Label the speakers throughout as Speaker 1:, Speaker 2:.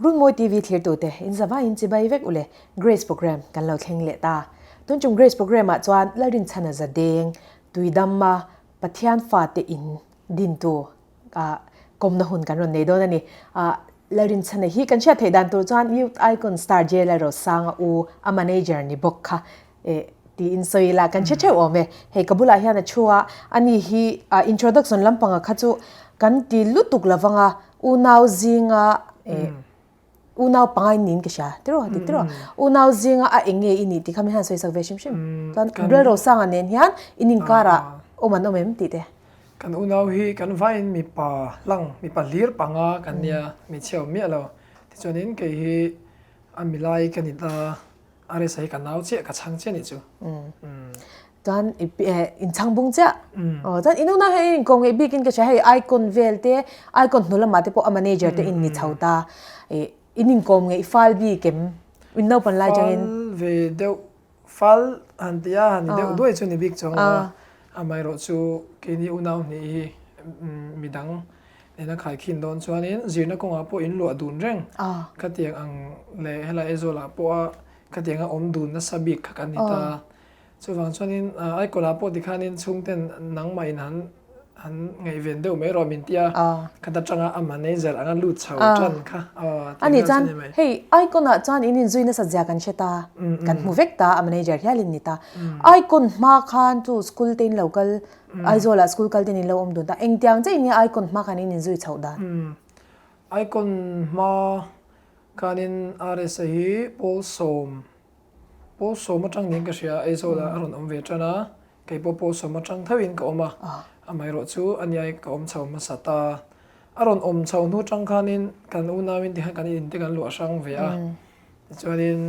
Speaker 1: รุ่นมวยทีวีเทียร์ตัวเตะอินซาว่าอินจิบายเวกอุเล Grace Program กันเราแข่งเลตาต้นจง Grace Program จวนลาดินชนะจะเด้งตุยดำมาปะเทียนฟาเตอินดินตัวกรมนหุ่นกันวันนี้ด้วยนี่ลาดินชนะฮีกันเชื่อเทดันตัวจวนยูไอคอนสตาร์เจลเราสร้างอามาเนเจอร์นี่บอกค่ะที่อินโซยละกันเชื่อโอเมเฮกับบุลาเฮียนะชัวอันนี้ฮีอินโทรดักชั่นลำพังคัจจุกันที่ลุตุกละฟังอูนาวซิงunaw pangai nin ke sha tiro unaw zinga a enge ini ti khami han soi sak ve shim kan ro sang anen hian inin kara oman omem ti te
Speaker 2: kan unaw hi kan vain mi pa lang mi pa lir panga kan nia mi cheu mi alo ti chonin ke hi amilai kan ita are sai kan naw che ka chang che ni chu
Speaker 1: tan in changbung cha tan inuna he kong e bikin ke sha he icon velte icon nula mate po a manager te in ni chauta inin kom ngai fal bi kem window pan lai jangin
Speaker 2: ve deu fal antia han deu doi chu ni big chong amai ro chu ke ni unaw ni midang nena khai khin don chuanin zirna konga po in lo dun reng khatiang ang le hela ezola po khatiang a om dun na sabik khakan ni ta chuwang chuanin ai kola po dikhanin chungten nangmai nan an ngai ven deu me ro min tia khata changa a manager anga lu chau chan kha
Speaker 1: ani chan hey icon a chan inin zuina sa ja kan cheta kan mu vekta a manager hialin nita icon ma khan tu school ten local aizola school kal ten lo om du da engtiang che ni icon ma khan inin zui chau da
Speaker 2: icon ma kanin RSI pol som atang ning ka sia aizola aron om ve chana kai pol som atang thawin ka oma amai ro chu anyai ka om chau ma sata aron om chau nu tang khanin kan unawin ti kan in te kan lo sang ve a chuanin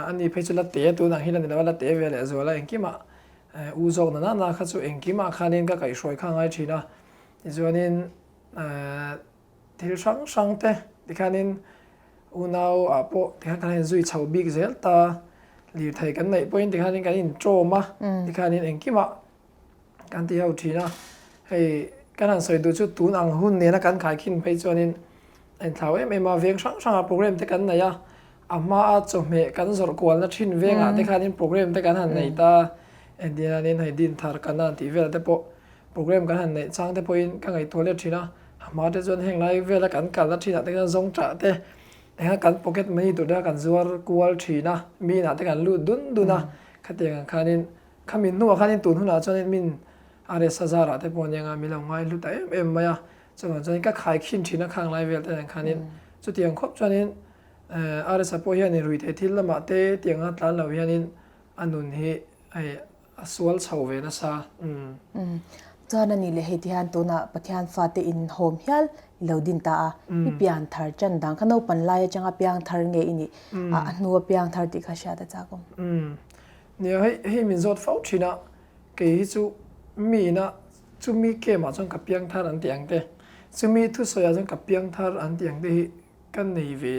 Speaker 2: ani phechula te tu na hilan na wala te ve le zola enkima u zog na na kha chu enkima khanin ka kai shroi khangai thina chuanin thil sang te dikhanin unaw apo dikhan zui chau big zel ta lir thai kan nei point dikhanin kan in troma dikhanin enkima kan ti hau thina hei kan han soi du chu tun ang hun ne na kan khai khin phei chuanin en thlau em a veng sang program te kan na ya ama a chu me kan zor kwal na thin venga te khanin program te kan han nei ta en dinanin hei din thar kan an ti vel te po program kan han nei chang te point ka ngai toilet thina ama te chuan heng lai vela kan kal na thina te kan zong tra te ha kan pocket money tu da kan zuar kwal thina mi na te kan lu dun khateng khanin khamin nu khanin tun huna chuanin min are sajara te pon yanga milo ngai lu ta em maya chuan chuan ka khai khin thina khang lai vel te khanin chu tiang khop chuanin are sapo hian rui the thil lama te tianga tlan lo hianin anun hi ai aswal chho ve na sa
Speaker 1: chuan ani le he tihan to na pathian fa te in hom hial lodin ta mi pian thar chan dang khano pan lai changa piang thar nge ini anu piang thar ti kha sha ta cha kom
Speaker 2: ne hei min zot fau thina ke hi chu mi na chu mi ke ma chang ka piang thar an tiang te chu mi thu soya chang ka piang thar an tiang te hi kan nei ve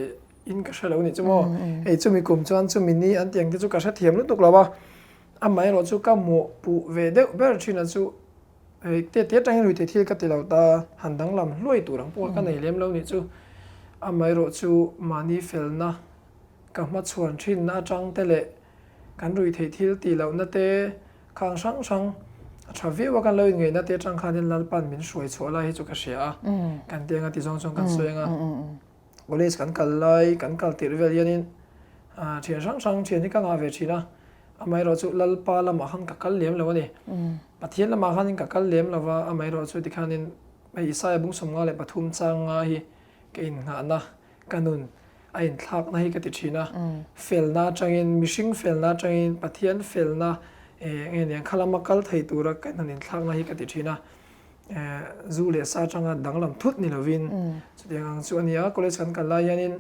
Speaker 2: in ka shalo ni chumo ei chu mi kum chuan chu mi ni an tiang te chu ka sha thiam lu tuk lawa amai ro chu ka mo pu ve de ber thina chu te tang ri te thil ka te lo ta handang lam loi turang po ka nei lem lo ni chu amai ro chu mani felna ka ma chuan thin na tang te le kan rui thei thil ti lo na te khang sang thavi wa kan lo nge na te tang khanin lal pan min shroi chola hi chu ka sia kan tenga ti zong kan soenga college kan kal lai kan kal tir vel yanin thian sang thian ni ka nga ve thina amai ro chu lal pa lama han ka kal lem lo ni pathian lama khanin ka kal lem lawa amai ro chu dikhanin mai isai bung somnga le pathum changa hi ke in nga na kanun ain thak na hi ka ti thina felna changin mishing felna changin pathian felna nge khalama kal thei tura kanin thak na hi ka ti thina zu le sa changa danglam thut ni lovin chudiang chu ania college kan kal lai yanin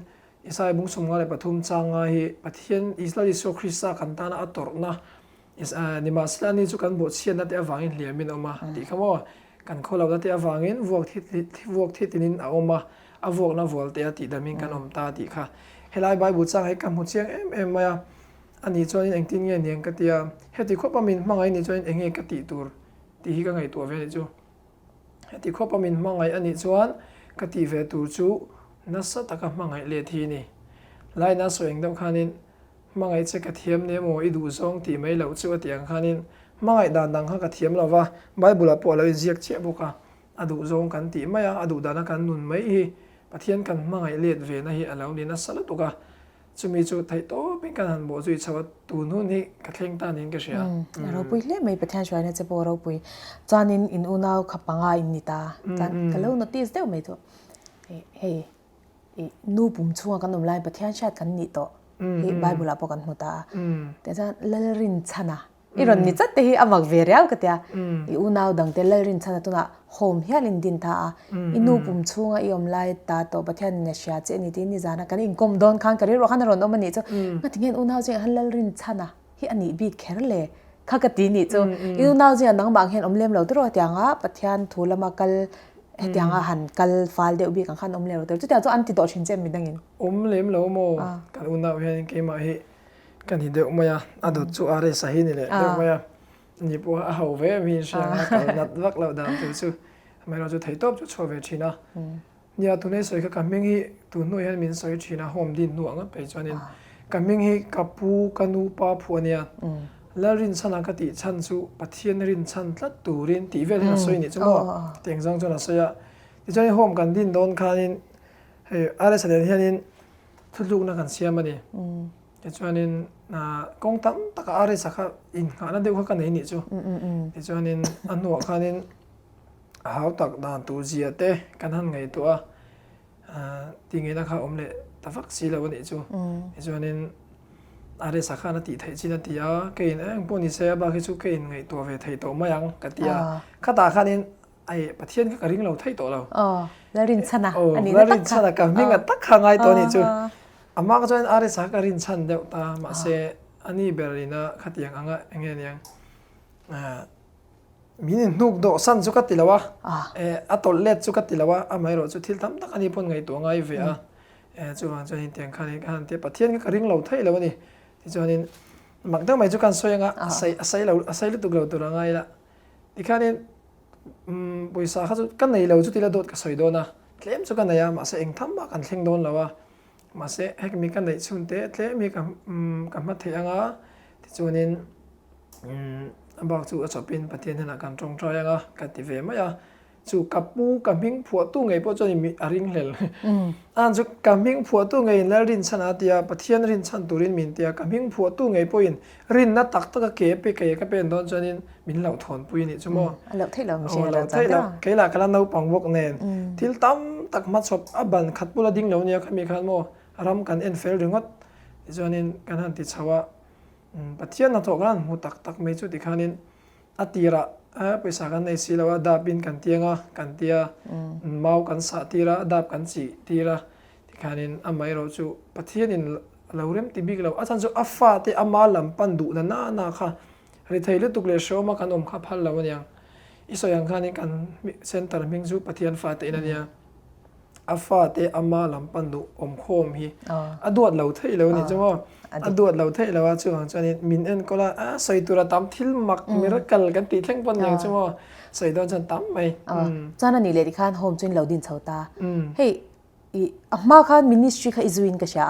Speaker 2: isai bung somnga le pathum changa hi pathian isla so khrista kan ta na atorna is nimasla ni chu kan bo chian na te awangin hliamin oma ti khamo kan kholaw na te awangin vuak thi tinin a oma avok na volte ati damin kan om ta ti kha helai bai bu chang hai kam hu chiang em maya ani chuan engtin nge niang ka tia heti khopa min mangai ni chuan enge ka ti tur ti hi ka ngai tu ve ni chu heti khopa min mangai ani chuan ka ti ve tur chu นัสตะกับมังไงเลทีนี่ไล่นัสเองต้องขานินมังไงจะกระเทียมเนี่ยโมอีดูซองตีไม่เหลาชัวเตียงขานินมังไงด่านดังข้ากระเทียมเราว่าใบบุหรี่ปอเราเจียกเชี่ยบุกะอดูซองกันตีไม่อะอดูด่านกันนุนไม่ฮีปะเทียนกันมังไงเลียดเวนะฮีอะไรนี่นัสละตุกะจะมีจุดไทยโตเป็นการหันโบจุยชาวตูนู่นนี่กระเข่งตานินก็เชีย
Speaker 1: เราปุยเล่ไม่ประเทศช่วยเนี่ยจะบอกเราปุยจานินอินอุณาวขับปังอินนิตาจานก็แล้วนอติสเดียวไม่ตัวเฮ้นูปุ่มช่วงกันนมไล่ประเทศชาติกันนี่โตเฮ้ใบบุหรี่ปกันหัวตาแต่จานเลรินชนะอีรอนนี่จัดเตะอามักเวรียลก็เตะอีอุณาวดังเตเลรินชนะตัวน่ะโฮมเฮียลินดินตาอีนูปุ่มช่วงอีอมไล่ตาโตประเทศเนเชียเจนี่ที่นี่จานะกันอินคอมดอนคันกันเรื่องขันรอนอมันนี่จ้ะงั้นถึงเห็นอุณาวจริงฮันเลรินชนะเฮียอันนี้บีดแค่เลยข้ากตีนี่จ้ะอีอุณาวจริงนังบางเห็นอมเลี้ยมเราตัวเตียงอ่ะประเทศทูลมากัลเตียงอ่ะหันกัลฟาลเดียวบีกันขันอมเลี้ยมเราตัวจุดเดียวจ้ะอันติดต่อชินเจมิดังอิน
Speaker 2: อมเลี้ยมเราโมกันอุณาวเห็นเกมาเฮกันที่เดียวมาอะอดูจูอาร์เรสหินี่เลยเดียวมาอะนี่ปัวเอาเวมีเสียงกันนัดวักเราดามตัวซูทำไมเราจะถ่ายตบจะโชว์เวทีนะเนี่ยตัวนี้สวยก็กำมิงฮีตัวนู้นยันมินสวยชีนะโฮมดินหน่วงไปจนนี้กำมิงฮีกับปูกันนูปาพัวเนี่ยแล้วรินชันนักติชันซูปะเทียนรินชันลัดตูรินตีเวลน่ะสวยนี่จังหวะเตียงจังจนน่ะสวยอ่ะที่จนนี้โฮมกันดินโดนคานินเฮ้อะไรแสดงที่นี่ทุกลูกนักกันเสียมาเนี่ยที่จนนี้น่ะกงตั้มตะกอะไรสักอินขนาดเดียวกันนี่จู่ที่จนนี้อันหัวคานินหาวตักดานตูเจียเตกันหันไงตัวที่ไงนะครับอมเล่ตะฟักซีแล้ววันนี้จู่ที่จนนี้อะไรสักนาทีไทยจีนนาทีอ่ะเกินพวกนี้เสียบางทีจู่เกินไงตัวเวทไทยตัวไม่ยังกันที่ข้าตาข้านี้ไอ้ประเทศก็กระดิ่งเราไทยตัวเรา
Speaker 1: แล้วรินชนะ
Speaker 2: อันนี้แล้วรินชนะกับมิ่งตักข้างไงตัวนี้จู่อามาก็จะอะไรสักรินชันเดียวตามาเสียอันนี้เบอร์ลีน่าขัดยังอ่ะยังไงยังมีนนุกโดสันสุกัดติลาวะอัตโตเล็ดสุกัดติลาวะอาไม่รู้จุดที่ทำตักอันนี้พ้นไงตัวไงเวียจุดวันจุดนี้เตียงคันนี้คันที่ประเทศก็กระดิ่งเราไทยแล้วนี่ที่จุดนี้มักต้องไม่จุกันสวยงะอาศัยลุตุกเราตัวไงละที่คันนี้บริษัทเขาจุกันไหนเราจุดที่เราโดดกับสวยโดนนะเลี้ยมจุกันไหนมาเสียงทำมากันเข่งโดนแล้ววะมาเสียให้มีกันไหนชุนเตะเลี้ยมีกับมาเทียงอ่ะที่จุดนี้บอกจู่จะเป็นประเทศนั้นกันตรงใจยังอ่ะกันที่เวมาอ่ะจู่กับปูกับมิงผัวตู้ไงพอจะมีอริงเหลอันจู่กับมิงผัวตู้ไงแล้วรินชนะเตียประเทศรินชันตุรินมินเตียกับมิงผัวตู้ไงพออินรินนัดตักตะกะเก๋ไปเก๋ก็เป็นตอนจนินมินเหล่าถอนปุยนี่ชั่วโมง
Speaker 1: เหล่าไทยเราไม่ใช่
Speaker 2: เหล่าไทยเราเก๋ละกันเราปังวกเนนที่ตั้มตักมัดศพอับบันขัดปุระดิ้งเหล่านี้ก็มีขันโมรำกันเอ็นเฟลดึงวัดจนินกันหันติดชาวประเทศนั้นถกกันหูตักไม่จุดที่ขันินอติระไปสักกันในสิลาวดาบินกันเตียงกันเตียเมากันสาติระดาบกันสีตีระที่ขันินอาไม่รู้จูประเทศนี้เราเริ่มติบิกเราอาจารย์จูอัฟฟาที่อามาลำปันดูน่าค่ะริทัยลุตุกเลชโอมากันขับฮัลแล้ววันยังอิสยังขันินกันเซ็นเตอร์มิงจูประเทศฟาตินันยังอัฟฟาที่อามาลำปันดูโคมฮีอดวดเราไทยแล้วนี่จังว่าอดวดเราไทยแล้วว่าช่วงนี้มินเอ็นก็ละใส่ตัวตามทิลมักมิรักกันกันตีแท่งปนอย่างจังว่าใส่ตัวจันตามไหม
Speaker 1: จานันนี่เลยที่ข้านโฮมจนเราดินเสาตาเฮ้ยมาข้านมินิสทรีข้าอิจวินก็เชีย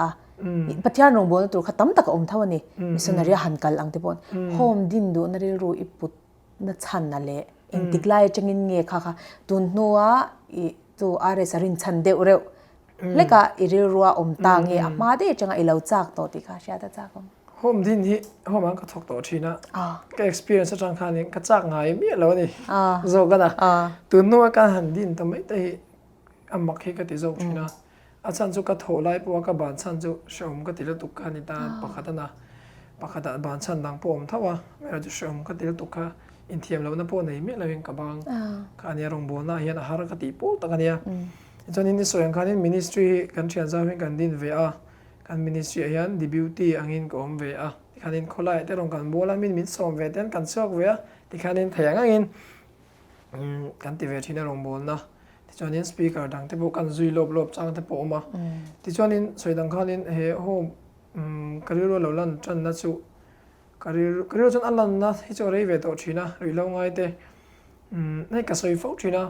Speaker 1: ปัทยาลงบนตัวข้าตั้มตะกอมเท่านี้มิสนารีหันกัลอังเทปอนโฮมดินดูนารีรู้อิปุตนัดชันนั่นแหละอินติกไลจังอินเงี้ยค่ะตุนนัวตัวอะไรสรินชันเดวเร็วเล็กอิริรัวอมตางเงี้ยมาได้จังไอเราจากตัวที่ข้าเชียร์จาก
Speaker 2: โฮมดินที่โฮมมันก็ถกตัวทีนะก็ experience จังคันนี้ก็จากไงมีแล้วนี่โจกันนะตัวนัวการหันดินทำไมแต่อามักให้ก็ติโจทีนะอาจารย์จุกโถไล่ปวกบานชันจุชมก็ติดตุกขานิตาปะขัดนะปะขัดบานชันดังปมเท่าว่าไม่เราจะชมก็ติดตุกขาอินเทียมแล้วนะพวกไหนมีเราเองกับบางการนี้รงบนนะเห็นอาหารกติปูตะกันเนี่ยจนนี้ส่วนการนี้ ministry กันเชียนจะเป็นกันดินเวียกัน ministry เห็น deputy อังอินก็อมเวียการนี้คนไล่แต่รงกันโบราณมินส่งเวียเต้นกันเชือกเวียที่การนี้แทงอังอินกันที่เวียที่ในรงบนนะที่จนนี้ speaker ดังที่พวกกันซุยลบจังที่พวกมาที่จนนี้ส่วนดังการนี้เฮ้โฮการีรู้เราลันจันนัชูการีรู้จันอันลันนะที่จะเรียกเวทอชีนะหรือเราไงเต้ในกระสุนฟุกชีนะ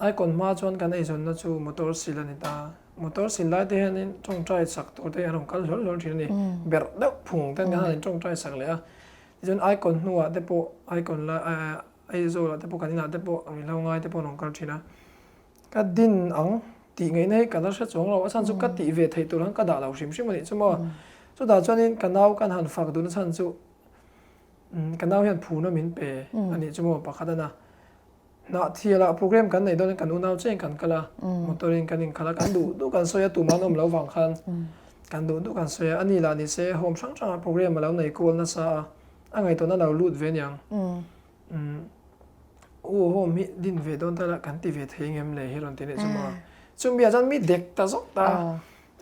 Speaker 2: ไอ้คนมาจนกันไอ้จนนัชูมอเตอร์สิลันนี่ตา motor sin lai te hanin tong trai sak to te anong kal lol thin ni ber deuh phung ten hanin tong trai sak le a jon icon nuwa te po icon la ai zo la te po kanina te po ang lo ngai te po nong kal thina ka din ang ti ngai nei ka dar sa chong lo asan chu ka ti ve thei tur han ka da lo sim sim ni chuma chu da chuanin kanau kan han fak dun san chu kanau hian phu na min pe ani chuma pakhatana na thiala program kan nei don kan unau cheng kan kala motorin kan in khala kan du kan soya tu manom lo wang khan kan du kan soya ani la ni se home sang sang program lo nei kol na sa angai to na lo lut ve nyang home mi din ve don ta la kan ti ve thei ngem le hiron ti ne chuma chumbi ajan mi dek ta zok ta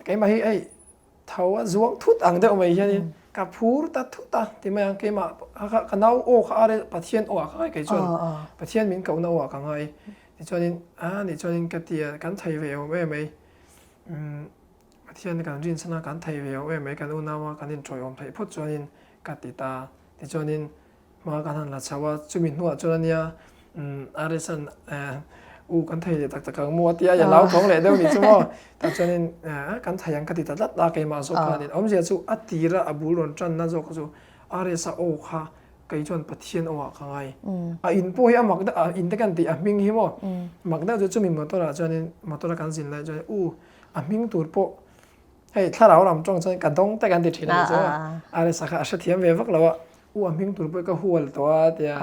Speaker 2: kai ma hi ai thawa zuang thut ang de mai hian ka phur ta thu ta ti mai ang ke ma ka nau o kha are pathian o kha kai chon pathian min ka na o ka ngai ti chonin ni chonin ka tia kan thai ve o me mai pathian kan rin sana kan thai ve o me mai kan u na wa kan in troi om thai phut chonin ka ti ta ti chonin ma kan han la chawa chumin nuwa chonania are san kan thai le tak tak ka mu tia ya lau thong le deu ni chumo ta chonin kan thai yang ka ti ta lat la ke ma so kha ni om je chu atira abul ron tran na zo ka chu are sa o kha kai chon pathian o ka ngai in po hi amak da in te kan ti a ming hi mo mak da chu chumi motora chonin motora kan sin la chonin a ming tur po hei tharau ram chong chon ka dong te kan ti thina chu are sa kha a thiam ve vak lawa a ming tur po ka hual to a tia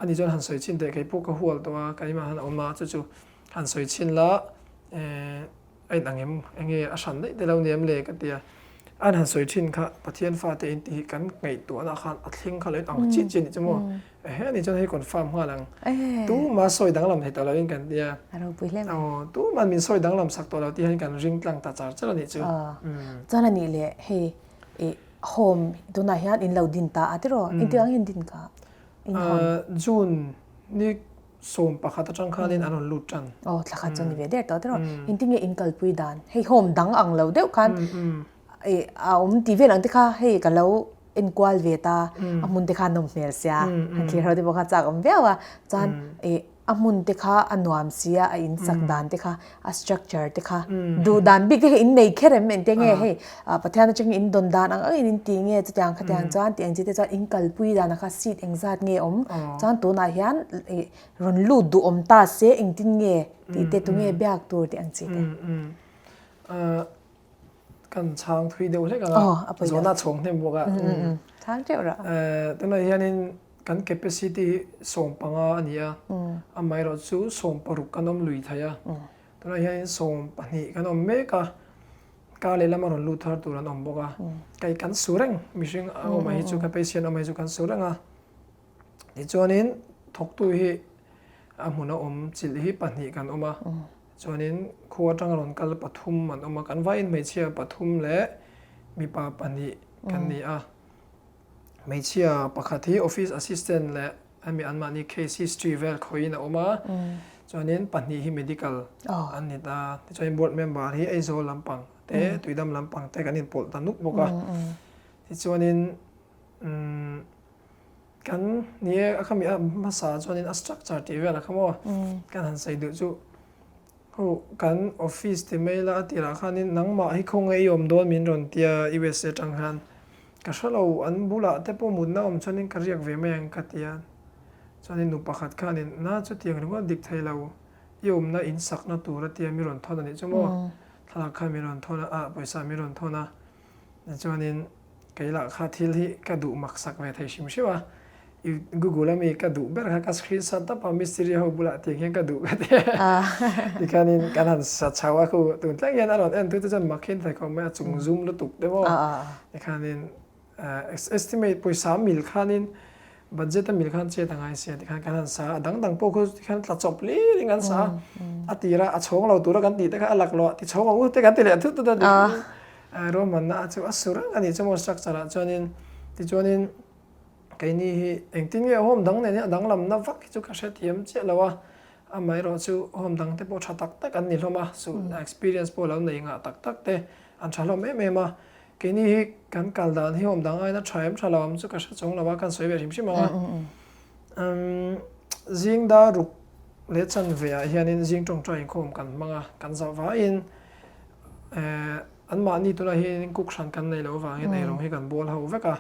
Speaker 2: ani jon han soi chin te kai po ka hual to a kai ma han oma chu han soi chin la ai dangem enge a san dei te lo niam le ka tia an han soi chin kha pathian fa te in ti kan ngai to na khan a thling kha le ang chin chin ni chmo he ani jon he confirm ha lang tu ma soi dang lam he to lo in kan tia
Speaker 1: aro pui le
Speaker 2: tu man min soi dang lam sak to lo ti han kan ring tlang ta char char ni chu
Speaker 1: chana ni le he home do na hian in lo din ta atiro in ti ang in din ka
Speaker 2: June ni som pakhat atang khanin anon lutan
Speaker 1: thlakha chani ve der to tero in tinge in kalpui dan hei home dang ang lo deuh khan ti ve lang te kha hei ka lo in kwal ve ta amun te kha nom mel sia ki ro de bokha chak om vewa chan amun te kha anwam sia a in sak dan te kha a structure te kha du dan big he in nei kherem men te nge he pathian ching in don dan ang in ti nge chang khatyang chan ti ang ji te chan in kalpui dan kha seat engzat nge om chan to na hian ron lu du om ta se eng tin nge ti te tu nge byak tur ti ang chi te
Speaker 2: kan chang thui deuh le ka zona chong nem boka
Speaker 1: chang teu ra
Speaker 2: tuna hianin kan capacity som panga ania amai ro chu som paruk kanom lui thaya tuna hianin som pani kanom me ka le lama ron lu thar turan om boka kai kan sureng mishing o mai chu capacity o mai chu kan surenga ni chonin thok tu hi amuna om chil hi pani kan oma chonin khuwa tang ron kal pathum man oma kan vain mai chia pathum le mi pa pani kan ni a mai chia pakhathi office assistant le ami anma ni case history vel khoina oma chonin pani hi medical ani ta choin board member hi aizo lampang te tuidam lampang te kanin pol tanuk boka chonin kan ni akhami masa chonin a structure ti vel akhamo kan han sai du chu kan office te maila atira khanin nangma hi khonga yom don min ron tia USA tang han ka shalo an bula te po mudna om chonin kariak ve meng katia chonin nu pakhat khanin na chu tiang ringo dik thailo yom na in sakna tura tia mi ron thona ni chumo thala kha mi ron thona paisa mi ron thona chonin kaila kha thil hi ka du mak sak ve thai shim shiwa Google ami ka du ber ka screenshot ta pa mystery ho bula ti nge ka du ka te ikanin kanan sa chawa ko tun tlang yan aron en tu jan makin thai ko ma chung zoom lu tuk demo ikanin estimate poi 3 mil khanin budget mil khan che tangai se ti khan kanan sa dang po ko khan tla chop li ringan sa atira a chong lo tura kan ti ta ka alak lo ti chong u te kan ti le thu tu da ro man na chu asura ani chmo structure chonin ti chonin cái này anh tin nghe hôm đăng này đăng làm nó vắt chú cả sẽ tiêm chết là wa amai ro chu hôm đăng te po cha tak tak an ni hloma su experience po lo nei nga tak tak te an chalo me ma cái này kan kal dan hi hôm đăng ai na thaim thalawam chu ka sa chong lawa kan soi ve rim sim ma jing da ruk le chan ve a hianin jing tong trai khom kan manga kan za va in อันมานี่ตัวเฮนกุกชันกันในแล้วว่าเห็นไอ้รองให้กันบอลเฮาเวกะ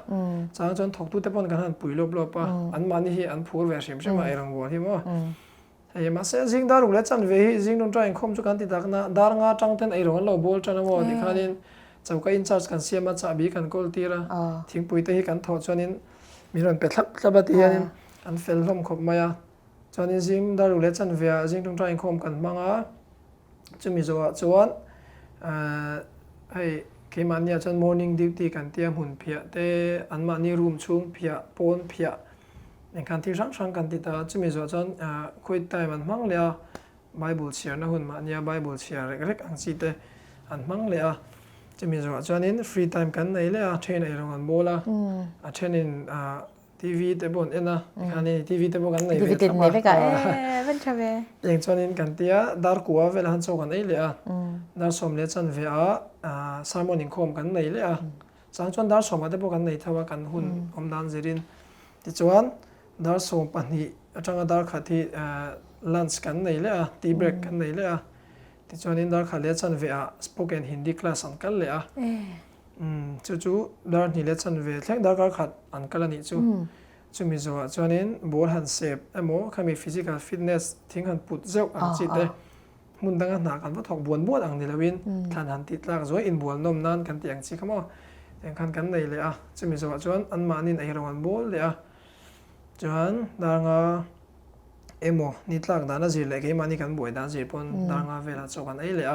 Speaker 2: จางจนถกตู้เตปอนกันหันปุ๋ยลบๆป่ะอันมานี่เฮอันพูดเวชิมใช่ไหมไอ้รองบอลที่มั้งไอ้มาเสียจิงดารุเล็ดจันเวฮิจิงตรงใจคมจุกันติดตักนะดารงาจังเต็นไอ้รองเราบอลจันว่าที่ขานินเจ้าก็อินชาร์จกันเสียมาจับบีกันกอลตีระทิ้งปุ๋ยเตะกันถอดจนินมีรอนเป็ดทับตีนินอันเฟลลมขบมายาจนินจิงดารุเล็ดจันเวจิงตรงใจคมกันมังอ่ะจะมีจวนให้เคมันเนี่ยจน morning duty กันเตรียมหุ่นเพียแต่อันมานี่รูมชุ่งเพียปนเพียในการที่ช่างกันติดตาจะมีจวนคุยแต่มันมั่งเลยไบเบิลเชียร์นะหุ่นมาเนี่ยไบเบิลเชียร์เล็กๆอังสิเตอันมั่งเลยจะมีจวนนี้ฟรีไทม์กันไหนเลยเทรนไอ้โรงงานโบล่ะเทรนนินทีวีเตบนเอ็นะการนี้ทีวีเตบกันไหน
Speaker 1: ทีวีเต็มไหนไปกันเป็นชาเว
Speaker 2: อย่างจวนนี้กันเตียดาร์กัวเวลาหันโซกันไอ้เลยดาร์สมเลจันเวียสามโมนิงคมกันไหนเลยจังจวนดาร์สมมาเตบกันไหนทว่ากันหุ่นอมดานเจรินที่จวนดาร์สมปันนี้จังดาร์ขัดที่ลันช์กันไหนเลยทีเบรกกันไหนเลยที่จวนนี้ดาร์ขัดเลจันเวียสโปกันฮินดีคลาสอันกันเลยจู่ๆดาร์นี่เลจันเวียแค่ดาร์ขัดอันกันนี่จู่มีจวนนี้บอลหันเซฟโมเขามีฟิสิกอลฟิตเนสทิ้งหันปุดเจ้าอันจิตเตมุนดังหนักกันว่าถกบวนอังนี่ละวินทานหันติดลากจอยอินบวนนมนานกันเตียงสิขโมอย่างคันกันไหนเลยจะมีจวนอันมานินไอรอนบอลเลยจวนดังโมนิดลากดานาจีเลยก็มานี่กันบ่อยดานจีปนดังเวลาจกันไอเลย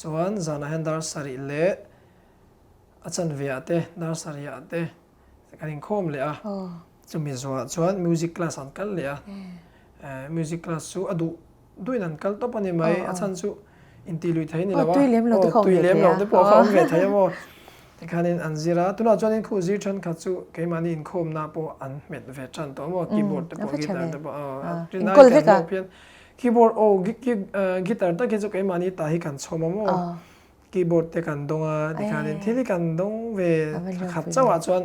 Speaker 2: จวนจานาเห็นดาร์สาริเล่อาจารย์เวียเตดาร์สาริยาเตกันอินคอมเลยจะมีจวนมิวสิกคลาสอันกันเลยมิวสิกคลาสสู้อดูด้วยนั้นก็ต้องปนยังไงอาจารย์สู้อินทิลุยไทยนี่แหละว่าตุยเลี้ยมเราได้พอเขาเวทไทยว่าที่การนี้อันซีระตัวนั้นจวนนี้คู่ซีชันขัดสู้เกี่ยมันอินคอมนาโปอันเม็ดเวชันตัวว่าคีย์บอร์ดตัวกีตาร์ตัวที่นั่นกันเพียงคีย์บอร์ดกีตาร์ตัวเกี่ยวกับเกี่ยมันนี่ตาให้กันชมว่าคีย์บอร์ดเตกันดงที่การนี้ที่กันดงเวขัดเจ้าจวน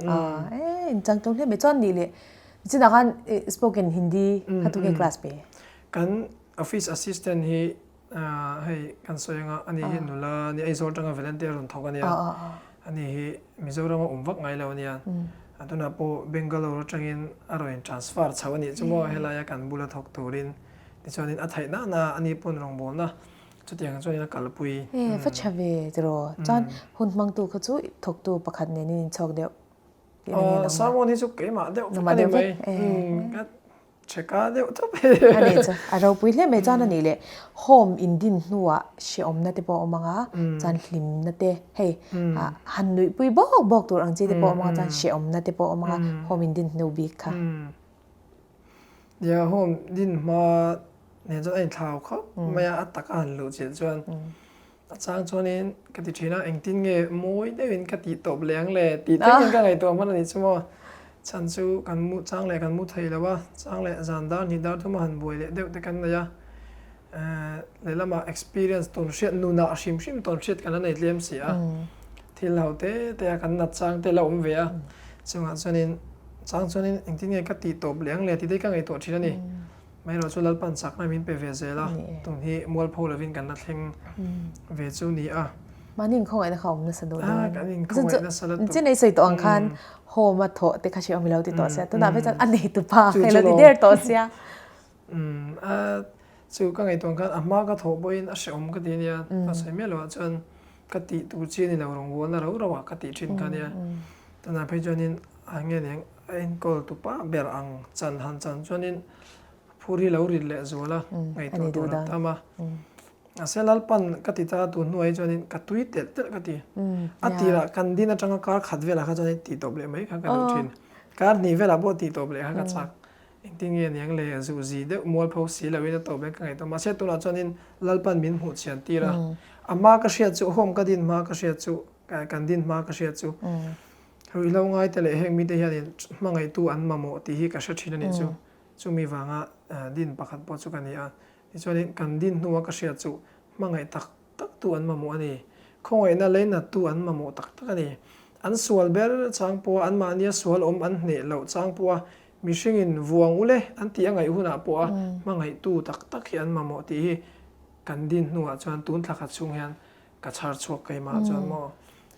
Speaker 1: จังตรงที่ไม่จวนดีเลยจิตอาการ spoken Hindi ฮัตตุเกคลาสเป
Speaker 2: กันoffice assistant ให้กันสวยงามอันนี้เห็นหนูละนี่ไอ้โซลจังกับ volunteer รุ่นทอกันเนี่ยอันนี้มิโซรามาวักไงแล้วเนี่ยอันตัวนั้นพอเบงกาลูรุจังอินอร่อย transfer ชาวนี้ชั่วโมงเฮลายกันบุลทอกตูรินที่ชาวนี้อัฐิน่ะอันนี้ปุ่นรองบอลนะจุดอย่างชาวนี้กัลปุย
Speaker 1: ฟัชเชเวจรอจานหุ่นมังตูเขาจุทอกตูประคันเนี่ยนี่ชอกเดียว
Speaker 2: สามวันที่จุกเกี่ยมาเดียวอันนี้ไม่ก็เช็คกันเดียวจบ
Speaker 1: อันนี้จ้ะเราปุยเล่ไม่จานนี่เลยโฮมอินดินนัวเชื่อมนั่นที่บอกมังอ่ะจานลิมนั่นเต้เฮ้ฮันนุยปุยบอกตัวอังจีที่บอกมังจานเชื่อมนั่นที่บอกมังอ่ะโฮมอินดินนูบิกค่ะ
Speaker 2: เดี๋ยวโฮมดินมาเนี่ยจะไอ้เท้าเขาไม่อัตตะกันหรือเจนจางจวนนี้กติชีนะเองทิ้งเงยมวยได้เป็นกติตบเลี้ยงเลยตีทิ้งกันไงตัวมันนี่ชั่วโมงฉันสู้กันมุจ้างเลยกันมุไทยแล้วว่าจ้างเลยจานดาร์นี่ดาร์ทุกมันบ่อยเลยเดี๋ยวแต่กันนะยะเลยละมา experience ตอนเชียนูน่าชิมตอนเชียกันนั่นเองเลี้ยมเสียที่เราเตะกันนัดจ้างเตะเราเวียซึ่งจวนนี้จางจวนนี้เองทิ้งเงยกติตบเลี้ยงเลยที่ได้กันไงตัวชีนั่นนี่ไม่เราช่วยลัดปันสักนะมินไปเวเซล่ะตรงที่มัวพูดวินกันนัดเฮงเวจูนี้
Speaker 1: มานิ่งคงไอ้เขาไม่สะดวก
Speaker 2: กันนิ่งคงไอ้นั่นสลัด
Speaker 1: จริงในสิ่งตัวอังคารโฮมาโถแต่ข้าเชื่อมีเราติดต่อเสียตัวนั้นไม่จันอันนี้ตัวป้าให้เราติดเดือดต่อเสีย
Speaker 2: จู่ก็ไงตัวกันมาก็โถบ่อยนะเชื่อมก็ดีเนี่ยภาษาไม่รู้จนกติตัวจีนเราลงวนเราเรากติจีนกันเนี่ยตัวนั้นไปจนนี้อันเงี้ยเนี่ยไอ้ก็ตัวป้าเบรอังจันหันจันจนนี้ผู้ที่เราเรียนเลยส่วนละไงตัวนั้นทำมาเสร็จแล้วปันกติตาตัวหน่วยจนนี้กัดตุยเด็ดกติอัติระกันดินจังก็ขัดเวลาเขาจะตีตบเลยไหมเขากันดูชินการนี้เวลาบ่ตีตบเลยเขาก็สักจริงๆอย่างเลยสูสีเด็กมัวพอสีแล้ววินาตบเลยกันไงตัวมาเสร็จตัวนั้นจนนี้ลัลปันมินหูเชียนตีระมาก็เชียจูโฮมก็ดินมาก็เชียจูกันดินมาก็เชียจูเขาอีเราง่ายแต่เลยเฮงมีแต่ยันมาไงตัวอันมาโมตีฮีก็เชียชินนี่จูมีวางดินประคับปอจูกันนี่ที่ส่วนนี้กันดินนัวก็เสียจู่มาไงตักตัวอันมาหมดนี่คงไอ้นั่นเลยนะตัวอันมาหมดตักนี่อันส่วนเบอร์จางปัวอันมาเนี่ยส่วนอันเนี่ยเราจางปัวมีสิ่งวัวงูเลยอันที่ยังไงหัวหน้าปัวมาไงตู้ตักอันมาหมดที่กันดินนัวจนตุนทักชุงเฮียน กระชากชัวไกมาจนมอ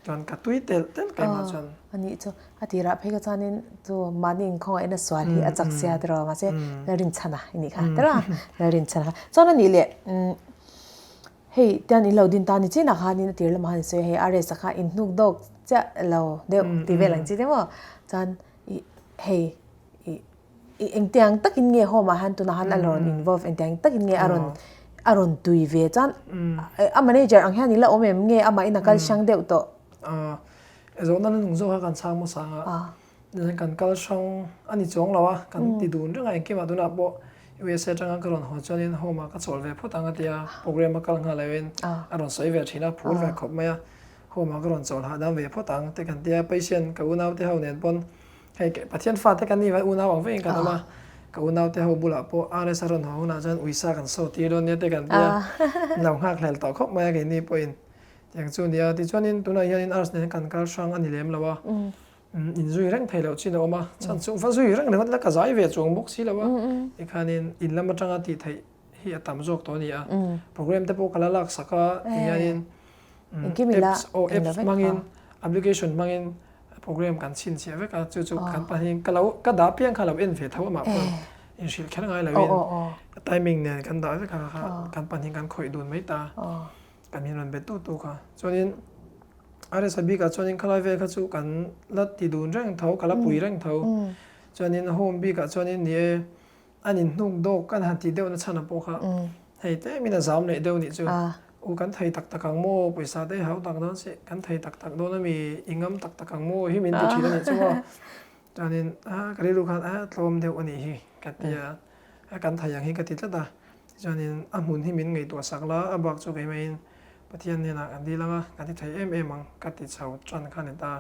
Speaker 2: จนกระตุ้ยเต้นไกมาจน
Speaker 1: อันนี้จ้ะอาทิระเพก็จะนี่ตัวมันนี่ของไอ้นั่นสวนที่อาจักเสียตลอดมาเสแล้วรินชนะนี่ค่ะแต่ละแล้วรินชนะจนนั่นนี่แหละเฮ้ยตอนนี้เราดินตานี่จีนะคะนี่ตีละมาหันเสียเฮ้ยอะไรสักค่ะอินนุกดอกจะเราเดี๋ยวตีเวลังจีเดี๋ยวจนเฮ้ยเอ็งเตียงตักินเงี้ยหัวมาหันตัวนั้นอารอนอินวอลฟ์เอ็งเตียงตักินเงี้ยอารอนตุยเวจันมันนี่เจออังแค่นี้ละโอเมมเงี้ยมาอินักการช่างเดียวโต
Speaker 2: เออนั้นนุ่งโซ่กันช่างมุสังอ่ะนี่กันการช่างอันนี้จงแล้ววะกันติดูเรื่องไอ้กี่มาดูนะบ่เวสจังกันก่อนหัวจนหัวมาก็สอนเวพอตั้งแต่โปรแกรมมากันหาเลยอารอนใส่เวทีนะพูดเวขบมาหัวมาก็รอนสอนหาดามเวพอตั้งแต่กันเดียไปเชียนกับอุณาวที่เขาเนี่ยปนให้ประเทศฟ้าแต่กันนี่ว่าอุณาวเวงกันมากับอุณาวที่เขาบุลาปออาร์เอสารอนหัวน่าจะอุยซากันโซตีโดนเนี่ยแต่กันเดียเราหักแหลต่อขบมากันนี่ปอยอย่างช่วงนี้ที่ช่วงนี้ตัวนี้ยันอาร์เซนอลกันการช่างอันนี้เลี้ยมแล้วว่าอินซุยเร่งไทยแล้วชินเอามาฉันช่วงฟ้าซุยเร่งเนี่ยมันแล้วก็จ่ายเวทช่วงบุกสิแล้วว่าอีกครั้งนี้อินแล้วมาจังอาทิตย์ไทยเฮียตามจอกตัวนี้โปรแกรมที่พวกเราลักสักยันapps mangin application mangin program kan chin sia ve ka chu kan pa hin ka da piang khala en ve thaw ma pon in shil khana ngai la win timing ne kan da ve ka kan pa hin kan khoi dun mai ta kan hin ron be tu ka chonin are sabi ka chonin khala ve ka chu kan lat ti dun rang thaw kala pui rang thaw chonin home bi ka chonin ni anin nuk do kan han ti deu na chana po kha hei te mina zam le deu ni chu u kan thei tak takang mo paisa te hau tak don se kan thei tak do na mi ingam tak takang mo hi min ti thila ni chuwa chanin kari ru khan tlom deu ani hi katia kan thai yang hi kati tlata chanin amun hi min ngei to sakla abak chu ke main pathian ne na andi langa kati thai em ang kati chau tran khan ta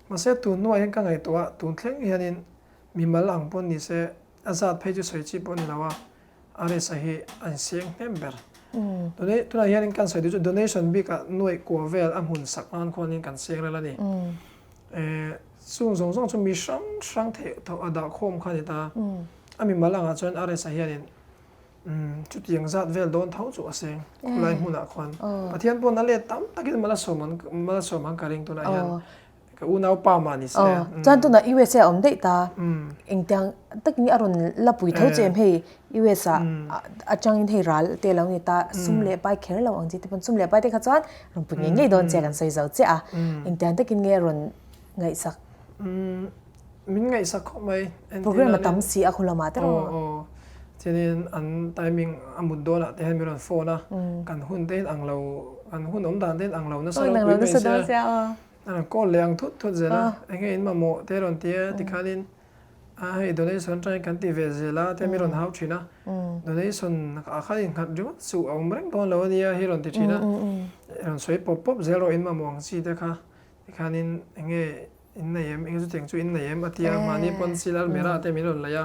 Speaker 2: ma se tu no ai ka ngai to tu thleng hianin mi mal ang pon ni se azat phei chu soi chi pon ni lawa are sa hi an siang memberตัวนี้ยังการใส่ดูจุด donation บิ๊กหน่วยกัวเวลหุ่นสักล้านคนยังการเสียงแล้วนี่ส่งจะมีช่างเทอตัวดาวโคมขันตามีมาลังจนอะไรสาเหตุจุดยังจัดเวลโดนเท้าจุดเสียงคุณไล่หุ่นคนประเทศปนนั่นเลยตั้มตะกี้มาละสมันการิงตัวนั้นยังก็อุณเอาป่ามานี่เสีย
Speaker 1: จนตัวนั้นอีเวสอมได้ตาเองจังตะกี้อารมณ์ลับปุ๋ยเท่าเจมให้อีเวสอาจังอินเทอรัลเตลังนี่ตาซุ่มเล่ไปแค่เราอังจิตเป็นซุ่มเล่ไปที่ขจรรวมปุ่นยังไงโดนเจกันใส่เจ้าเจ้าเองจังตะกี้เงี้ยรอนไงสัก
Speaker 2: มินไงสักไหม
Speaker 1: โปรแกรมมาตั้มสีอะคุณละมาแต่เรา
Speaker 2: เจนี่อันไทมิ่งอันบุดโดนะที่ให้มีรอนโฟนะกันหุ่นเต้นอังเรากันหุ่นอมดานเต้นอังเรานะส
Speaker 1: ำหรับคุยเป็นเสีย
Speaker 2: นั่นก็เลี้ยงทุกเจนะเองอินมาโมเตรอนเตียที่ขาดินให้โดนส่วนใจกันที่เวเซล่าที่มีรอนฮาวชีนะโดนส่วนขาดินขัดจุดสู่เอาเรื่องตอนเราเนี่ยให้รอนที่ชีนะรอนสวยป๊อปเซโรอินมามองซีเด็กค่ะที่ขาดินเองอินในเอ็มเองจุดเองจุดอินในเอ็มอาทิตย์มานี่ปนซีลาเมราที่มีรอนเลยอะ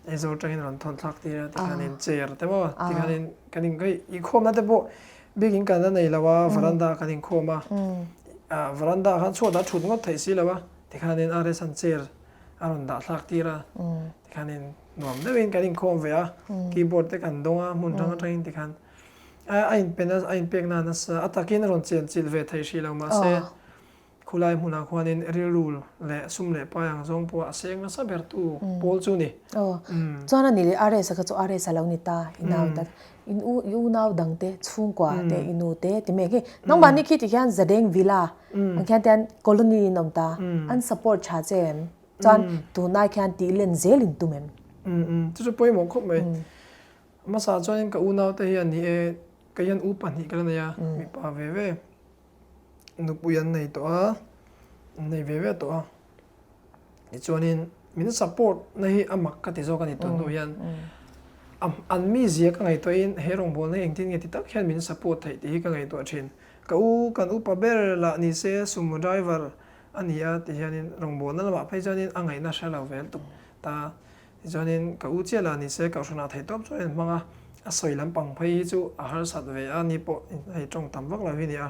Speaker 2: ไอ้โซจังอินรอนทอนทักที่ขาดินเจอแต่ว่าที่ขาดินก็อีกโคมนั่นแต่พอบิ๊กอินกันนั่นในละว่าฟรันดาขาดินโคมาวรันดาขันชวดชุดงดไทยสิแล้ววะที่ขันนินอาร์เรสันเซอร์อารมณ์ด่าทักทีระที่ขันนินหนุ่มได้เป็นการินโคมเวียคีย์บอร์ดที่ขันดงอ่ะมุนจังจังที่ขันไอ้เป็นไอ้เป็นนั่นนะอัตกินรอนเซียนจิลเวทไทยสิแล้วมาเสคุไลมุนาควานินเรียรูลและสุ่มเล่ไปยังจงปัวเสียงมาสับเบอร์ตูโพลจูนี่
Speaker 1: จอนั่นนี่อาร์เรสก็จะอาร์เรสแล้วนี่ตาอินเอาแต่อินอูนาวดังเตะช่วงกว่าเตะอินูเตะที่เมื่อกี้น้องบ้านนี่คิดที่แค่จะเด้งวิลล่าอันแค่แต่โคลนีนอมตาอันสปอร์ตชาเจมจอนตัวนายแค่ตีเล่นเซลินตุเมม
Speaker 2: จะไปมองครบไหมมาสาจอนกับอูนาวเตะยันนี่ก็ยันอูปันนี่กันเนี่ยมีป่าเว่นุปุยันในตัวในเว่ตัวอีจอนินมีนสปอร์ตในอามักกัติโซกันอีตัวตัวยันอันมีเสียกันไงตัวเองเฮรงบอลในเองที่เงี้ยที่ตักแค่มีสปอร์ตไทยที่กันไงตัวเช่นกันอุปเบลละนี่เสียสุมุไดเวอร์อันนี้ที่ยันรงบอลนั่นว่าไปจอนินอังไงน่าเชื่อเราเวลตุตาจอนินกันเจละนี่เสียกับชนะไทยท็อปจอนินมังสวยลำปังไปจู่อาหารสัตว์เวอันนี้ปะให้จงทำวักเราวิเนี่ย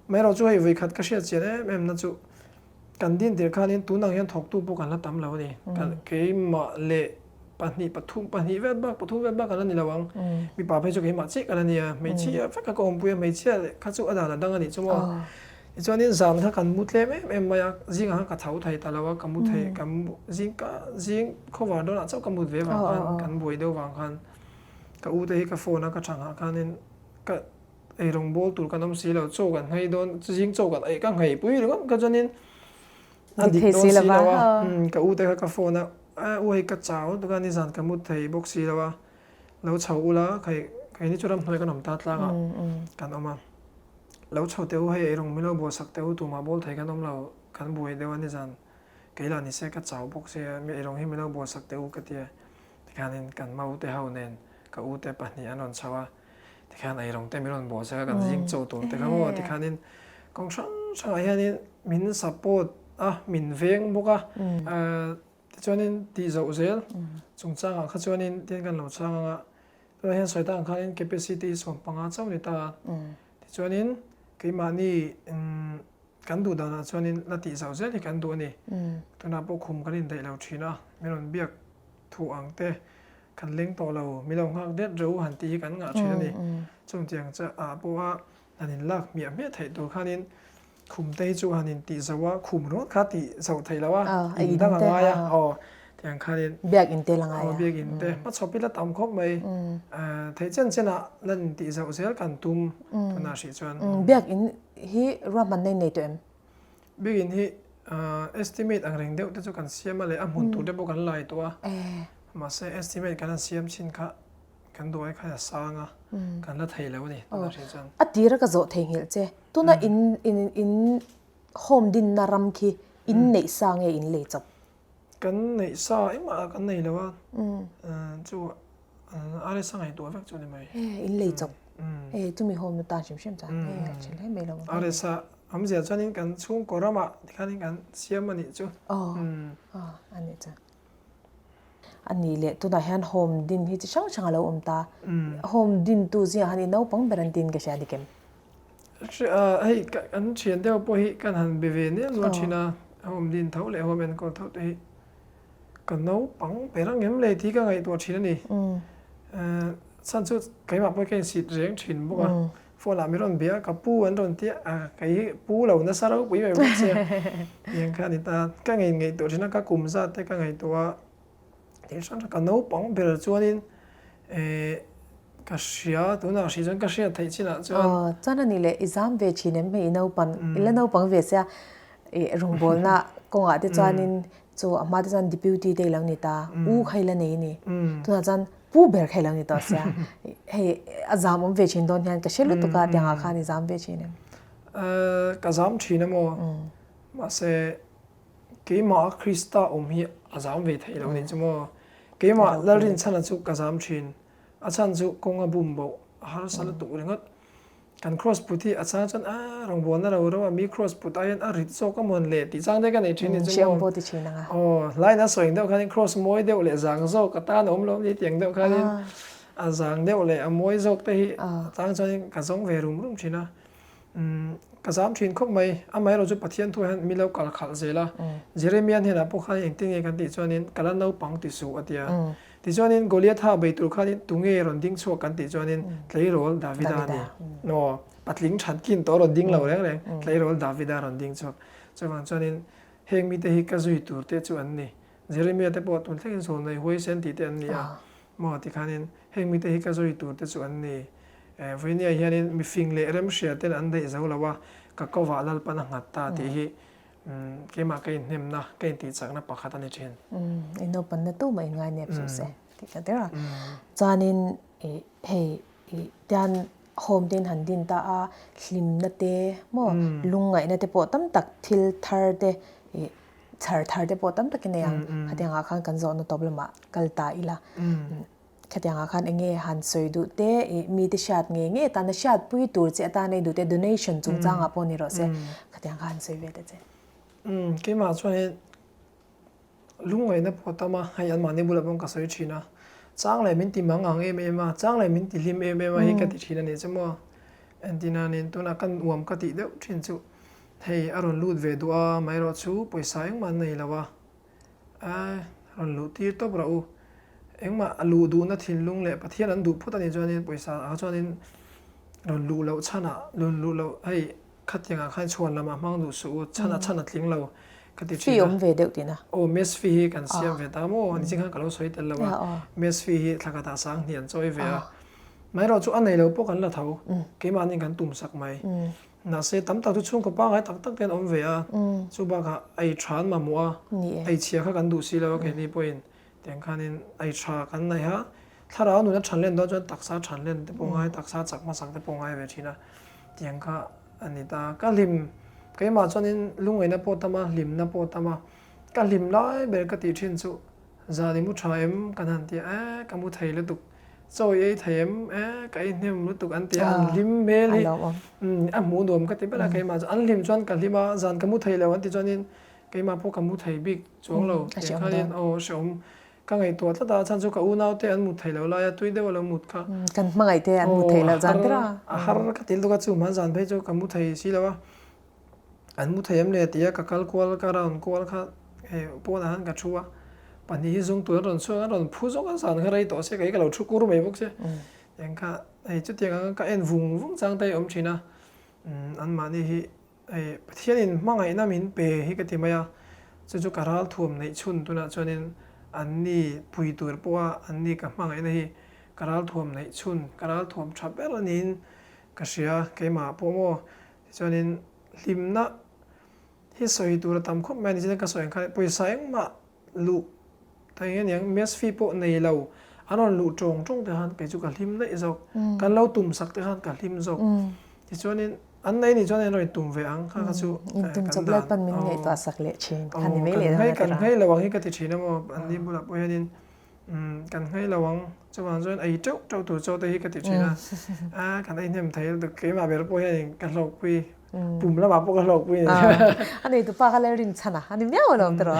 Speaker 2: ไม่เราช่วยวิคัดก็เชื่อเจเนี่ยแม่นั่นจู่กันดินเดี๋ยวข้านี้ตัวนังยันถกตู้พวกกันละตำเราดิกันเกี่ยมาเละป ปะนี่เวทบักปะทุ่มเวทบักกันนั่นนี่ระวังมีป่าเพชรกิมาจิกันนี่ไม่เชี่ยฟักก็อมปุยไม่เชี่ยข้าจู่อดาลดังกันนี่จังว่าจวนนี้สามถ้ากันมุดเล่ไหมไม่อยากจิงหางกับเท้าไทยแต่ละว่ากันมุดไทยกันจิงก็จิงเขาว่าโดนเจ้ากันมุดเวฟังกันบวยเดียวฟังกันก็อูเตะกับโฟนก็ช่างหากันนี่ก็ไอ้ลงบอลตูกันน้ำสีแล้วโจกันให้โดนจิงโจกันไอ้ก็ให้ปุยหรือก็จวนนี้อันดีโดนสีแล้วว่าก็อูเตะกับโฟนอูให้กับเจ้าตัวกันนี่สันกันมุดไทยบ็อกซี่แล้วว่าแล้วเช้าอูละใครนี่จุดรำถอยกันน้ำตาตลางกันออกมาแล้วชาวเต๋อให้ลงไม่เล่าบัวสักเต๋อตัวมาบอลไทยกันน้องเรากันบวยเดี๋ยววันนี้จันกี่ลานี่เสกกับเจ้าบอกเสียมีลงให้ไม่เล่าบัวสักเต๋อกันเดียที่การนี้กันมาอุเตะเฮาเนนกับอุเตะปะนี่อันนั้นชาวที่การไอ้ลงเตะไม่ลงบัวเสียกันยิงโจตัวแต่เขาบอกที่การนี้กองช่างไอ้นี่มินซัพพอร์ตมินเวงบุกที่จวนนี้ที่จะอุเซลจงจ้างข้าจวนนี้ที่กันเราจ้างตัวเห็นสายตาข้านี้ capacity ส่วนปังอาเจ้านี่ตาที่จวนนี้กี่มานี่กันดูดานะชวนนี้นาทีสาวเสียที่กันดูนี่ตัวนับพวกคุมกันได้แล้วชีนะไม่ลงเบียกถูกอังเตะกันเลี้ยงต่อเราไม่ลงหักเด็ดรู้หันตีกันงาชีนี่จงเจียงจะเพราะว่าอันนี้ลักเมียเมียไทยตัวข้านี้คุมเตะจูหันตีสาวคุมรถข้าตีสาวไทยแล้วว่าอินตั้งอะไรที่ยังข้านี้
Speaker 1: เบียกอินเตลังไง
Speaker 2: เบียกอินเตมาชอบพิลาตามครบไหมไทยเจนเจนะนั่นตีสาวเสียกันตุ้มตัวน่าสิจวน
Speaker 1: เบียกอินฮีรับมันในตัวเอง
Speaker 2: เบียกอินฮีestimate อันเร่งเดียวแต่จุกันเสียมาเลยหุ่นตัวเดียวกันหลายตัวมาเสีย estimate กันเสียมชินค่ะกันด้วยค่ะสร้างกันละไทยแล้วนี่น่าสิจวน
Speaker 1: ดีรักก็โจเทงเหรอเจ้ตัวน่ะอินโฮมดินนารำคีอินในสร้างอินเลยจบ
Speaker 2: กันในสร้างมากันในแล้วว่าจู่อะไรสร้างไอ้ตัวฟักจู่ได้ไหม
Speaker 1: อินเลยจบจุมีโฮมตาชิมจ้ะฉันให้ไม่ลง
Speaker 2: อะไรซะผมเสียจวนนี้กันช่วงก่อนมาที่การนี้กันเสียมันนี่จู่
Speaker 1: อันนี้จ้ะอันนี้เลยตัวนั้นโฮมดินที่จะช่างเราตาโฮมดินตัวเสียฮันนี่น้าปังเบรันดินก็ใช่ดิเกม
Speaker 2: ให้กันเชียนเดียวพอให้กันหันไปเวเนี่ยล้วนชินะโฮมดินเท่าเลยโฮมเป็นก็เท่าที่กันน้าปังไปรังเงี้ยเลยที่ก็ไงตัวชินนี่สันสุดใครมาไปกันสิเรียงชินบอกว่าฟอลามิรอนเบียกับปูอันรอนเตี้ยใครปูเราเนี่ยสารพัดไปแบบนี้เสียยังแค่นี้ตาก็ไงตัวชินะก็กุมซาแต่ก็ไงตัวที่ฉันกันน้าปังไปจวนนี้ก็เสียตัวน่ะสิจังก็เสียไทยชินะจวน
Speaker 1: จวนนี้เลยexamเวชินไม่น้าปังอีแล้วน้าปังเวเสียรุงบอลน่ะกงอาที่จวนนี้จู่อามาที่จัน deputy ได้แล้วนี่ตาใครละนี่ตัวจันปูเบอร์ใครแล้วนี่ตัวเสียเฮ้examเวชินโดนยันก็เชื่อลุตุกาเดียงอาคาร exam เวชิน
Speaker 2: ก็examชินมั้งมาเสกี่มาคริสต์ฮีexamเวทแล้วนี่จังมั้งกี่มาแล้วเรียนชั้นจู่ก็examชินอาจารย์จู่กงอาบุมบ่หาสันตุเรื่องกัน cross พุทธิอาจารย์จันรองบอลนั่นเราว่ามี cross พุทธิอันริดโซก็มันเลยที่จังได้กันในชินนี่จัง
Speaker 1: มั้ง
Speaker 2: ไล่น่าสวยเดียวกัน cross มวยเดียวเลยจังโซก็ตาหนุ่มล้มที่เตียงเดียวกันจังเดียวเลยมวยโซก็ที่จังจังกันส่งเวรุ่มชินะก็สามชินครบไหมไม่เราจะปฏิญาณตัวให้มีเรากัลขัดเสียละเจเรมียนเห็นพวกเขาอย่างที่กันที่จวนนี้กันแล้วเราปังติสูอันเดียที่จวนนี้โกลียท่าไปตัวเขาที่ตุงเอรอนดิ้งชัวกันที่จวนนี้เลยโรลดาวิดานี่โน่ปัดลิงชัดกินตัวรอนดิ้งเราแรงเลยโรลดาวิดารอนดิ้งชัวจังหวะจวนนี้เฮงมีแต่ฮิกาซุยตัวเตจวนนี้เจเรมียแต่ปวดตัวเล็กส่วนในหัวเส้นที่เต็มนี่มอที่เขาเนี่ยเฮงมีแต่ฮิกาซุยตัวเตจวนนี้วันนี้ยันมีฟิงเลเริ่มเชียร์เต้นอันเดียจะว่าว่าก็ก็ว่าลัลปันหัดตาที่เกี่ยมาเกินเนมนะเกินตีจากนับปะขัดนี่เช่น
Speaker 1: อินโนปันนั่นตู้ไม่ง่ายเนี่ยสุดเสียที่กันเด้อจานินเฮ้จานโฮมดินหันดินตาลิมนั่นเต้โมลุงไงนั่นเต้ปวดตั้มตักทิลทาร์เต้ทาร์เต้ปวดตั้มตักเนี่ยขัดยังอาคารกันโซนตัวเปล่ามากัลตาอีละขัดยังอาคารเงี้ยหันสวยดูเต้มีที่ชาติเงี้ยตอนนั้นชาติปุยตัวเจ้าตาในดูเต้ donation จุงจ้างอ่ะปนนี่รอเซ่ขัดยังอาคารสวยเวทเจ้
Speaker 2: กี่มาช่วงนี้ลุงไอ้เนี่ยพอตามาให้ยันมาเนี่ยบุรุษบังคับสวยชีนะจ้างเลยมินติมังอังมาจ้างเลยมินติลิมมาให้กันติชีนั่นเองใช่ไหมอันที่นั่นเองตัวนักการอวมกันติเดียวชินจูให้อารมณ์รูดเวดัวไม่รอชูไปสายมันนี่ละวะอารมณ์รูดที่ตัวเรา eng ma alu du na thin lung le pathian an du phut ani chuanin poisa a chuanin ron lu lo chana lun lu lo hei khatinga khan chuan lama mang du su chana tling lo kati
Speaker 1: fi om ve deuh tina
Speaker 2: o mes fi hi kan siam ve ta mo ni ching kalo soi tel lo mes fi hi thakata sang hian choi ve a mai ro chu an nei lo po kan la tho ke ma ni kan tum sak mai na se tam ta chu chung ko pa ngai tak tak ten om ve a chu ba kha ai than ma mu a ai chia kha kan du si lo ke ni point ten khanin ai tha kan nai ha thara nu na than len do chuan taksa than len te po ngai taksa chak ma sak te po ngai ve thina tiang kha ani ta ka lim ke ma chuanin lungai na po tama lim na po tama ka lim lai ber ka ti thin chu za ni mu tha em kan han ti a ka mu thei le tuk choi ei thei em a ka i nem lu tuk an ti an lim me li a mu dom ka ti bela ke ma an lim chuan ka lima zan ka mu thei le an ti chuanin ke ma po ka mu thei bik chuang lo ke khalin o shom ka ngai to ta chan chu ka u nau te an mu thei lo la ya tui de wala mut kha
Speaker 1: kan mangai te an mu thei lo zan tera
Speaker 2: har ka til do ka chu ma zan phei chu ka mu thei si lawa an mu thei em le tia ka kal kwal ka raun kwal kha e po na han ka chuwa pani hi zung tu ron chu ron phu zo ka san kha rei to se kai ka lo thu kur mai bok se yang kha ai chu tiang ka en vung chang tai om china an ma ni hi ai pathianin mangai na min pe hi ka ti maya chu chu karal thuam nei chun tu na chuanin an ni pui tur poa an ni ka mangai na hi karal thuam nei chun karal thuam thapel anin ka sia ke ma po mo chuanin limna hi soi tur tam khop mai ni chen ka soi kha poisa eng ma lu tai ngen yang mes fi po nei lo anon lu chong te han pe chu ka lim na izok kan lo tum sak te han ka lim zok ti chuanin an nei ni chuanin roi tum ve ang kha ka chu
Speaker 1: tum chop lai pan min ngai to sak le chin kan ni me le
Speaker 2: kan ngai lawang hi ka ti thina mo an ni bula po hianin kan ngai lawang chuan chuan ai chau tu chau te hi ka ti thina a kan ai nem thai de ke ma ber po hianin ka lok pui pum la ma po ka lok pui
Speaker 1: ani tu pa ka le rin chana ani mya olom tro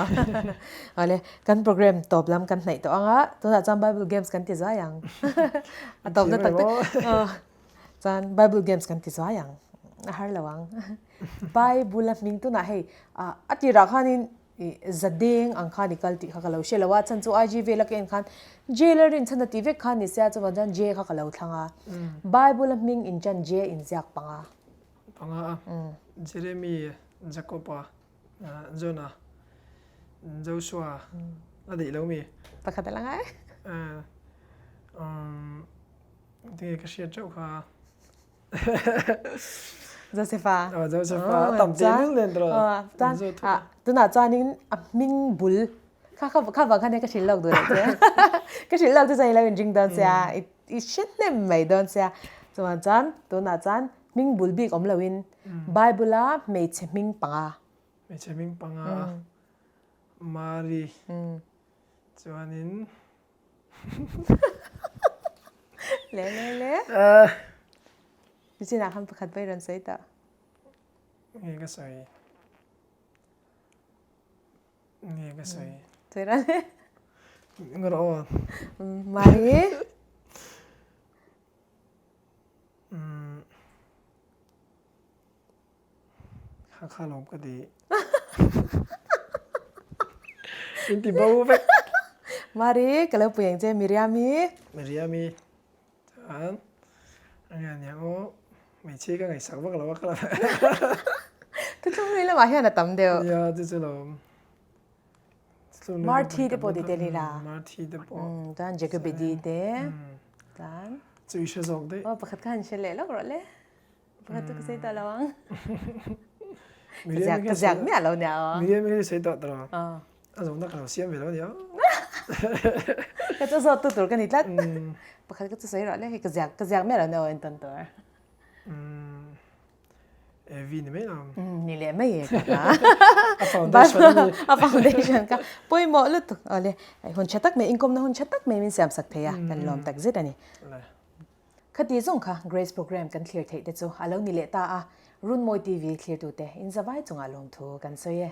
Speaker 1: ale kan program top lam kan nai to anga to na cham bible games kan ti za yang a top na tak chan bible games kan ti za yang har lawang bible ming tu na hei ati ra khanin zadeng ang khani kalti kha kalo shelawa chan chu IG vela ken khan jailer in chana ti ve khan ni sia chu jan je kha kalo thanga bible ming in chan je in jak panga
Speaker 2: Jeremy Jacoba Jonah Joshua adi lo mi
Speaker 1: pakhat lang ai
Speaker 2: ti ka sia chau kha
Speaker 1: Josepha
Speaker 2: tam te mil len tro
Speaker 1: tu na chanin ming bul kha ba khan ka shil log do le ka shil log tu sai la jing don sia I shit nem mai don sia so chan tu na chan ming bul bi om lawin bible a me che ming panga
Speaker 2: mari chuanin
Speaker 1: le Bici nak kan pakhat bai ran sai ta
Speaker 2: nge ka sai
Speaker 1: Tera
Speaker 2: ngoro
Speaker 1: mari
Speaker 2: kha lom ka di inti bau ve
Speaker 1: mari kalau puyang je Miriami
Speaker 2: an angan yang o mai che ka ngai sak ba ka la
Speaker 1: tu chung ni la ma hian na tam deu
Speaker 2: ya chu lo
Speaker 1: Marthi de podi de lila
Speaker 2: Marthi de po
Speaker 1: dan je ke bedi de dan
Speaker 2: chu she zok de
Speaker 1: oh pakhat kan shele lo ro le pakhat tu sai ta lawang Kazak ni alo ni ao
Speaker 2: Miriam sai ta tra azong na ka siam ve lo ya
Speaker 1: ka tu zo tu tur kan itlat pakhat ka tu sai ro le kazak me ro no en ton tor
Speaker 2: vi ni me na
Speaker 1: ni le mai ka
Speaker 2: a
Speaker 1: foundation ka poi mo lu tu ale hon chatak me income na hon chatak me min sam sak theya kan lom tak zet ani khati zong kha grace program kan clear thei te chu alo ni le ta a run moi tv clear tu te in zawai chunga lom thu kan soye